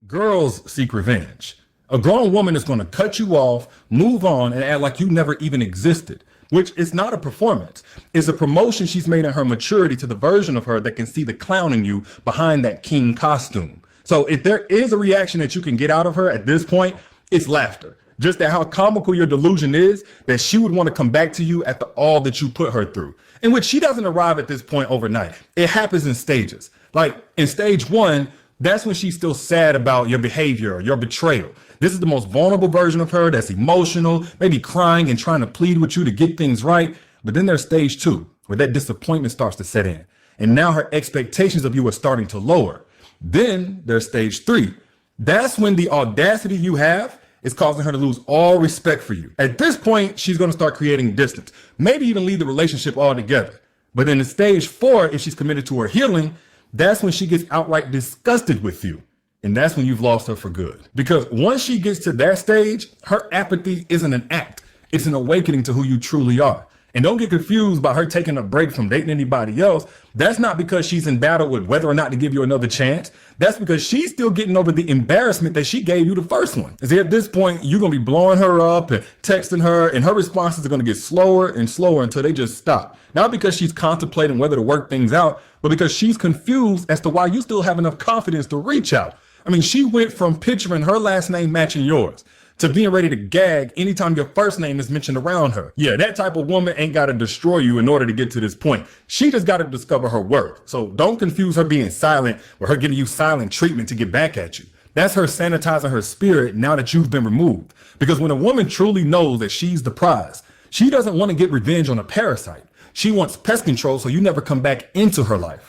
Girls seek revenge. A grown woman is going to cut you off, move on, and act like you never even existed, which is not a performance. It's a promotion she's made in her maturity to the version of her that can see the clown in you behind that king costume. So if there is a reaction that you can get out of her at this point, it's laughter. Just at how comical your delusion is that she would want to come back to you after all that you put her through. In which she doesn't arrive at this point overnight. It happens in stages. Like in stage one, that's when she's still sad about your behavior or your betrayal. This is the most vulnerable version of her that's emotional, maybe crying and trying to plead with you to get things right. But then there's stage two, where that disappointment starts to set in. And now her expectations of you are starting to lower. Then there's stage three. That's when the audacity you have is causing her to lose all respect for you. At this point, she's going to start creating distance, maybe even leave the relationship altogether. But then in stage four, if she's committed to her healing, that's when she gets outright disgusted with you. And that's when you've lost her for good. Because once she gets to that stage, her apathy isn't an act. It's an awakening to who you truly are. And don't get confused by her taking a break from dating anybody else. That's not because she's in battle with whether or not to give you another chance. That's because she's still getting over the embarrassment that she gave you the first one. See, at this point, you're going to be blowing her up and texting her, and her responses are going to get slower and slower until they just stop. Not because she's contemplating whether to work things out, but because she's confused as to why you still have enough confidence to reach out. I mean, she went from picturing her last name matching yours to being ready to gag anytime your first name is mentioned around her. Yeah, that type of woman ain't got to destroy you in order to get to this point. She just got to discover her worth. So don't confuse her being silent with her giving you silent treatment to get back at you. That's her sanitizing her spirit now that you've been removed. Because when a woman truly knows that she's the prize, she doesn't want to get revenge on a parasite. She wants pest control so you never come back into her life.